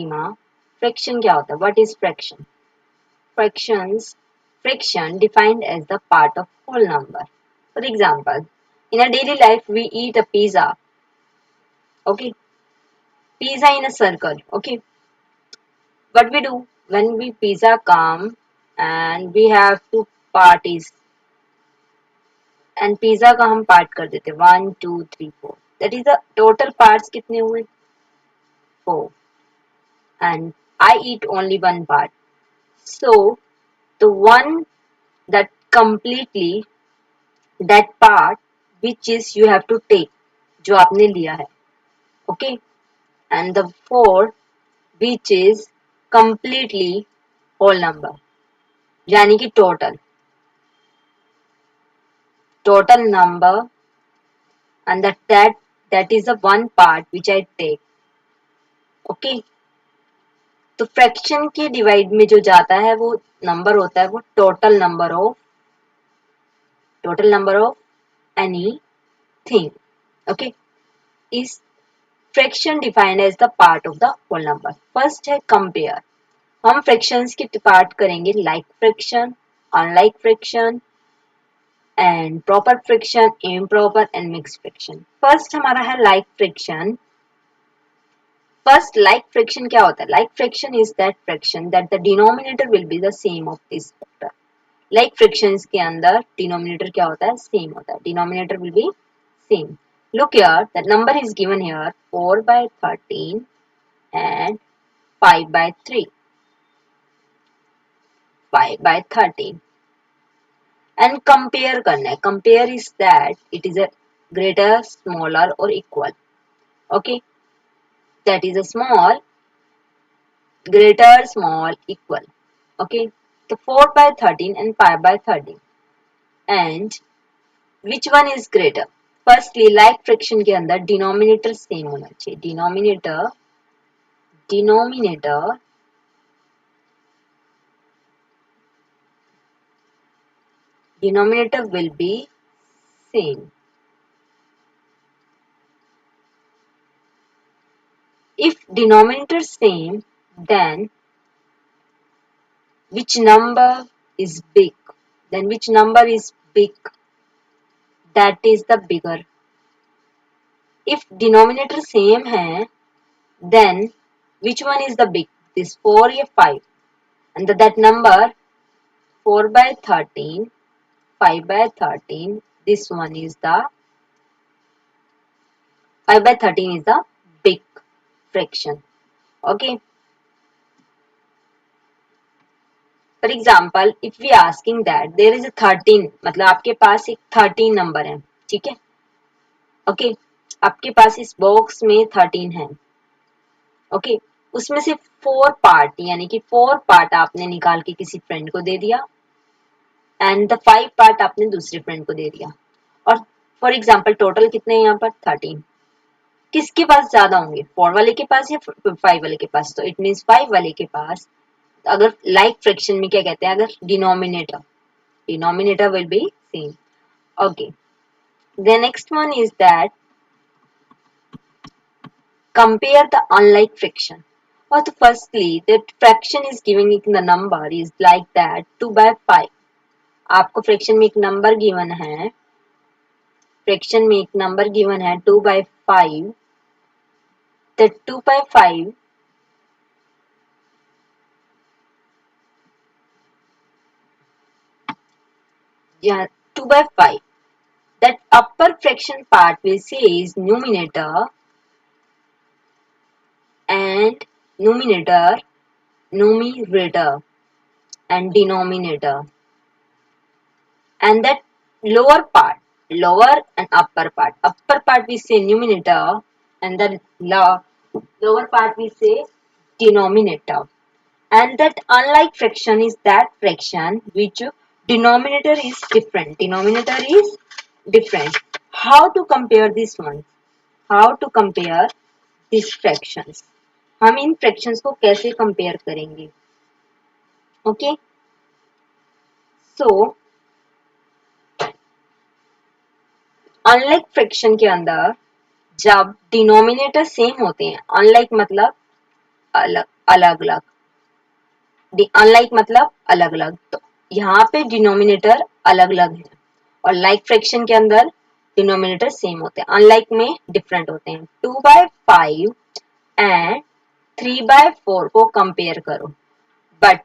सीमा, fraction क्या होता है? What is fraction? Fraction defined as the part of whole number. For example, in a daily life we eat a pizza. Okay, pizza in a circle. Okay, what we do when we pizza come and we have two parties and pizza का हम part कर देते 1 2 3 4. That is the total parts कितने हुए? 4. And I eat only one part. So the one that completely that part which is you have to take जो आपने लिया है, okay, and the four which is completely whole number यानी कि total number and that is the one part which I take, okay. तो fraction के divide में जो जाता है वो नंबर होता है वो total number of any thing, okay. इस fraction defined as the part of the whole number. First है कंपेयर. हम फ्रैक्शंस की पार्ट करेंगे like fraction, unlike fraction and proper fraction, improper and mixed fraction. First हमारा है like fraction. First like fraction क्या होता है? Like fraction is that fraction that the denominator will be the same of this factor. Like fractions के अंदर denominator क्या होता है? सेम होता है. Denominator will be same. Look here, the number is given here 4 by 13 and 5 by 3. 5 by 13. And compare करना है. Compare is that it is a greater, smaller or equal. Okay. That is a small, greater, small, equal. Okay. So 4 by 13 and 5 by 13. And which one is greater? Firstly, like fraction के अंदर denominator same होना चाहिए. Denominator will be same. If denominator same, then which number is big? Then which number is big? That is the bigger. If denominator same है, then which one is the big? This 4 or 5? And that number 4 by 13, 5 by 13, this one is the 5 by 13 is the big fraction. Okay. For example, if we asking that there is a 13, मतलब आपके पास एक 13 number है, ठीक है. Okay, आपके पास इस box में 13 है. ओके, उसमें से 4 पार्ट यानी कि 4 पार्ट आपने निकाल के किसी फ्रेंड को दे दिया एंड द 5 पार्ट आपने दूसरे फ्रेंड को दे दिया. और फॉर एग्जांपल टोटल कितने हैं यहाँ पर? 13. किसके पास ज्यादा होंगे? 4 वाले के पास या 5 वाले के पास? तो इट मीन्स 5 वाले के पास. अगर लाइक फ्रैक्शन में क्या कहते हैं? अगर denominator will be same. Okay, the next one is that compare the unlike fraction. Or to firstly, that fraction is giving it the number is like that 2 by 5. आपको fraction में एक number given है, fraction में एक number given है 2 by 5. That 2 by 5 yeah 2 by 5. That upper fraction part we say is numerator and numerator and denominator. And that lower and upper part we say numerator and the lower part we say denominator. And that unlike fraction is that fraction which denominator is different. How to compare this one? How to compare these fractions? हम इन fractions को कैसे compare करेंगे? Okay, so unlike fraction के अंदर जब denominator same होते हैं, unlike मतलब अलग अलग अलग, अनलाइक मतलब अलग अलग, तो यहाँ पे डिनोमिनेटर अलग अलग है और लाइक फ्रैक्शन के अंदर डिनोमिनेटर सेम होते हैं, अनलाइक में डिफरेंट होते हैं। 2/5 एंड 3/4 को कंपेयर करो, बट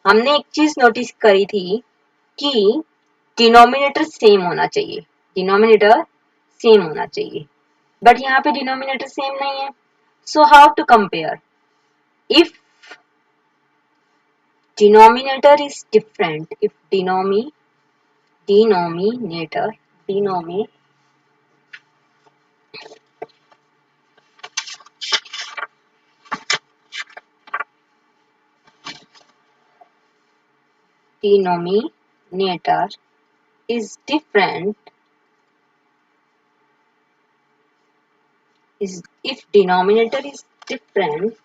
हमने एक चीज नोटिस करी थी कि डिनोमिनेटर सेम होना चाहिए, डिनोमिनेटर सेम होना चाहिए, बट यहाँ पे डिनोमिनेटर सेम नहीं है। So how to compare? If denominator is different, if denominator denominator is different, if denominator is different,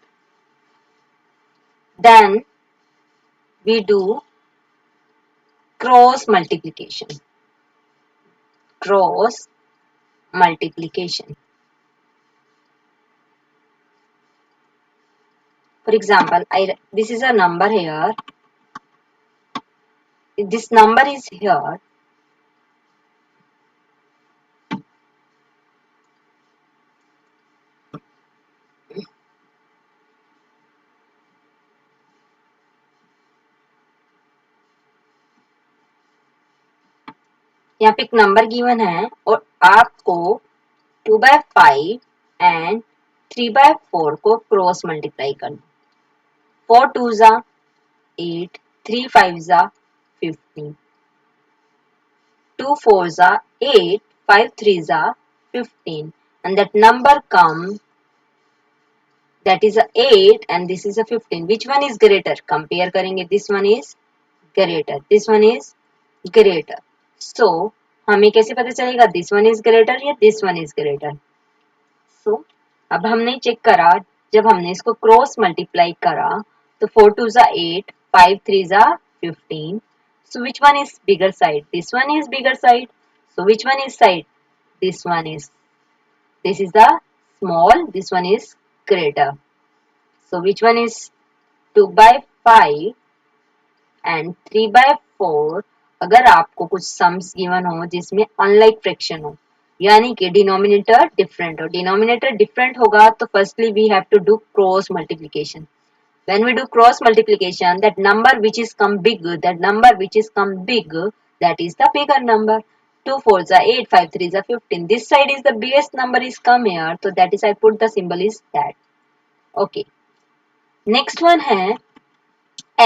then we do cross multiplication. Cross multiplication. For example, this is a number here. This number is here. यहाँ पे एक number given है और आपको 2/5 and 3/4 को cross multiply करना। 4 2 जा 8, 3 5 जा 15, 2 4 जा 8, 5 3 जा 15, and that number come, that is a 8 and this is a 15. Which one is greater? Compare करेंगे, this one is greater, this one is greater. So हमें कैसे पता चलेगा this one is greater या this one is greater? So अब हमने check करा, जब हमने इसको क्रॉस मल्टीप्लाई करा तो 4 2 जा 8, 5 3 जा 15. So which one is bigger side? This one is bigger side. So which one is side? This one is. This is the small, this one is greater. So which one is 2/5 and 3/4? अगर आपको कुछ sums given हो जिसमें unlike fraction हो, यानी कि denominator different हो, denominator different होगा तो firstly we have to do cross multiplication. When we do cross multiplication, that number which is come big, that is the bigger number. 2 4 are 8, 5 3 are 15. This side is the biggest number is come here, so that is I put the symbol is that. Okay. Next one है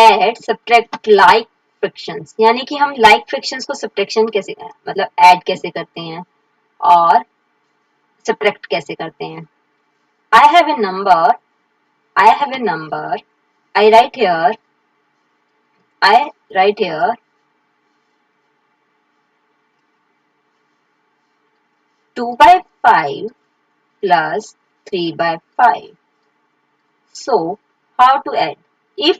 add, subtract, like fractions. यानी कि हम like fractions को subtraction कैसे मतलब add कैसे करते हैं और subtract कैसे करते हैं. I have a number. I write here 2/5 plus 3/5. So how to add? If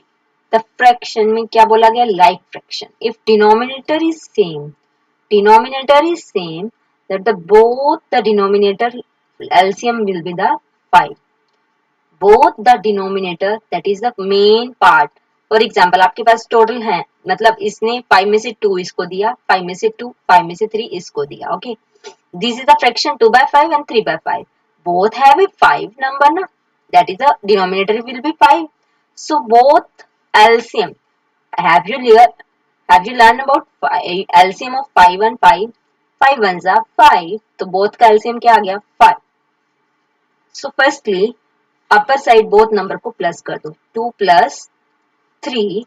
the fraction में क्या बोला गया? Like fraction. If denominator is same, that the both the denominator LCM will be the 5. Both the denominator, that is the main part. For example आपके पास total है, मतलब इसने 5 में से 2 इसको दिया, 5 में से 2, 5 में से 3 इसको दिया. Okay, this is the fraction 2/5 and 3/5. Both have a 5 number ना, that is the denominator will be 5. So both LCM, have you learned about LCM of 5 and 5? 5 ones are 5, तो both का LCM क्या आ गया? 5. So firstly upper side both number को plus कर दो. 2 plus 3,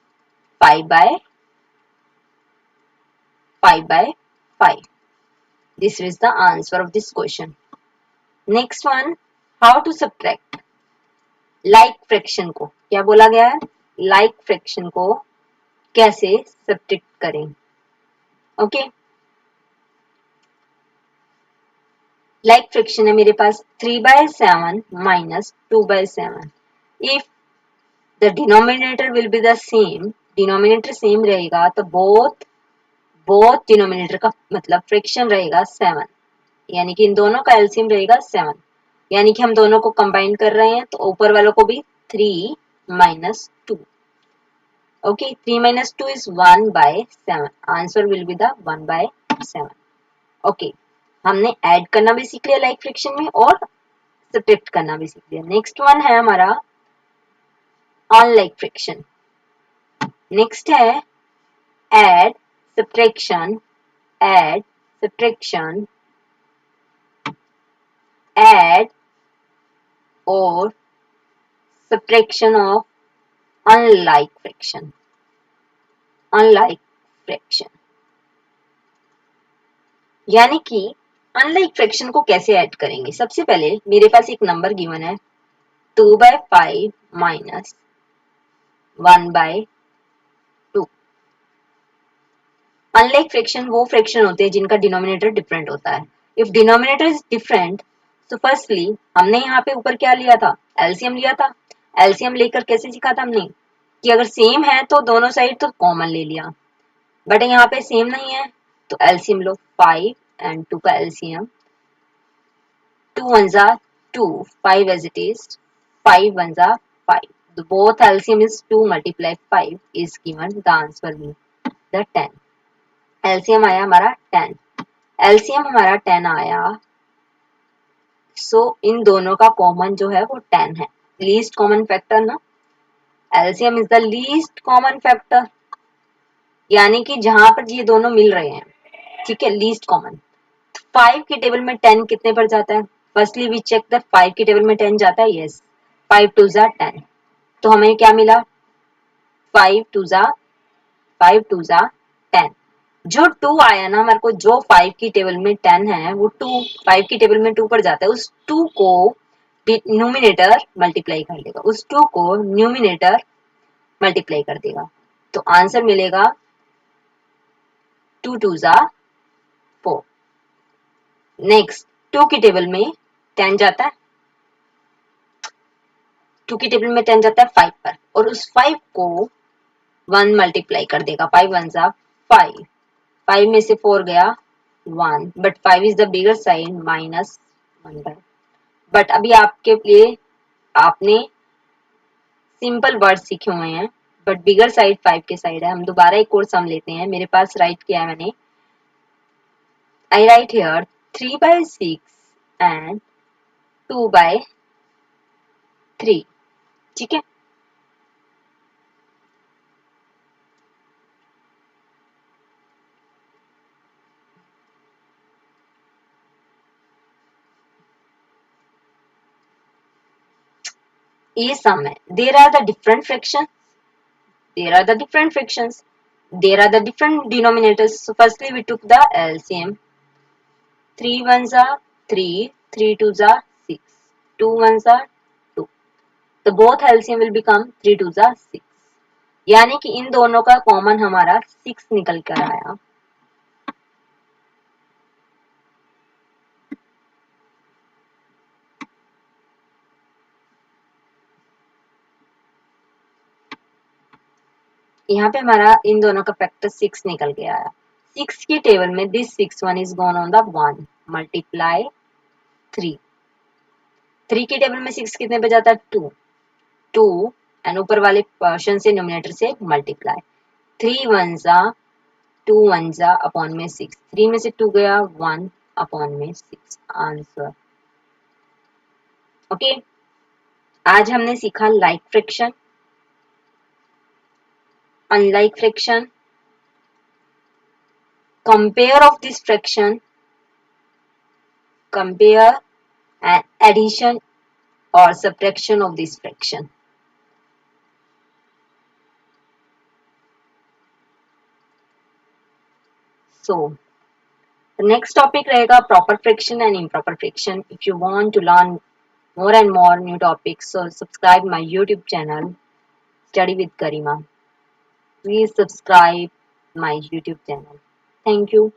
5/5. This is the answer of this question. Next one, how to subtract. Like fraction को क्या बोला गया है? Like फ्रैक्शन को कैसे सब्ट्रैक्ट करें? ओके, like फ्रैक्शन है मेरे पास 3/7 minus 2/7. If the denominator will be the same, denominator same रहेगा तो बोथ डिनोमिनेटर का मतलब फ्रैक्शन रहेगा 7, यानी कि इन दोनों का एलसीएम रहेगा 7, यानी कि हम दोनों को कंबाइन कर रहे हैं तो ऊपर वालों को भी 3 minus 2. Okay, 3 minus 2 is 1 by 7. Answer will be the 1 by 7. Okay, हमने ऐड करना भी सीख लिया लाइक फ्रैक्शन में और सब्ट्रैक्ट करना भी सीख लिया. नेक्स्ट वन है हमारा अनलाइक फ्रैक्शन. नेक्स्ट है add subtraction, add subtraction, add और subtraction of unlike fraction. Unlike fraction यानी कि अनलाइक फ्रैक्शन को कैसे ऐड करेंगे. सबसे पहले मेरे पास एक नंबर गिवन है 2 by 5 minus 1 by 2. Unlike fraction वो फ्रैक्शन होते हैं जिनका डिनोमिनेटर डिफरेंट होता है. इफ डिनोमिनेटर इज डिफरेंट तो फर्स्टली हमने यहाँ पे ऊपर क्या लिया था, एलसीएम लिया था. एलसीएम लेकर कैसे सीखा था हमने कि अगर सेम है तो दोनों साइड तो कॉमन ले लिया, बट यहाँ पे सेम नहीं है तो एलसीएम लो. 5 and 2 का LCM 2 ones are 2, 5 as it is, 5 ones are 5. The both LCM is 2 multiply 5 is given. The answer will the 10. LCM आया हमारा 10. LCM हमारा 10 आया. So इन दोनों का कॉमन जो है वो 10 है. लीस्ट कॉमन फैक्टर ना. LCM is the least common factor. यानी कि जहां पर ये दोनों मिल रहे हैं, ठीक है, लीस्ट कॉमन. 5 की टेबल में 10 कितने पर जाता है. फर्स्टली वी चेक दैट 5 की टेबल में 10 जाता है. यस, 5 2 जा 10. तो हमें क्या मिला, 5 2 जा 10. जो 2 आया ना हमारे को, जो 5 की टेबल में 10 है वो 2 5 की टेबल में 2 पर जाता है. उस 2 को न्यूमिनेटर मल्टीप्लाई कर देगा, उस 2 को न्यूमिनेटर मल्टीप्लाई कर देगा. तो आंसर मिलेगा 2 2 जा 4. नेक्स्ट 2 की टेबल में 10 जाता है, 2 की टेबल में 10 जाता है 5 पर, और उस 5 को 1 मल्टीप्लाई कर देगा. 5 1 जा 5. 5 में से 4 गया 1, but 5 is the bigger sign minus 1 by. But अभी आपके लिए आपने सिंपल वर्ड सीखे हुए हैं, बट बिगर साइड 5 के साइड है. हम दोबारा एक और सम लेते हैं. मेरे पास राइट किया है मैंने. आई right here 3 by 6 and 2 by 3. ठीक है. ये सम है. There are the different fractions, there are the different fractions, there are the different denominators. So firstly we took the LCM. 3 ones are 3, 3 twos are 6, 2 ones are 2. So both LCM will become 3 twos are 6. यानी कि इन दोनों का common हमारा 6 निकल कर आया. यहाँ पे हमारा इन दोनों का फैक्टर 6 निकल के आया. 6 की टेबल में this 6 1 is gone on the 1 multiply 3. 3 की टेबल में 6 कितने पे जाता है 2, 2 एंड ऊपर वाले पोर्शन से न्यूमरेटर से मल्टीप्लाई. 3 1 जा 2 1 जा अपॉन में 6. 3 में से 2 गया 1 अपॉन में 6. आंसर. ओके, आज हमने सीखा like fraction, unlike fraction, compare of this fraction, compare and addition और subtraction of this fraction. So the next topic रहेगा proper fraction and improper fraction. If you want to learn more and more new topics, so subscribe my YouTube channel Study with Garima. Please subscribe my YouTube channel. Thank you.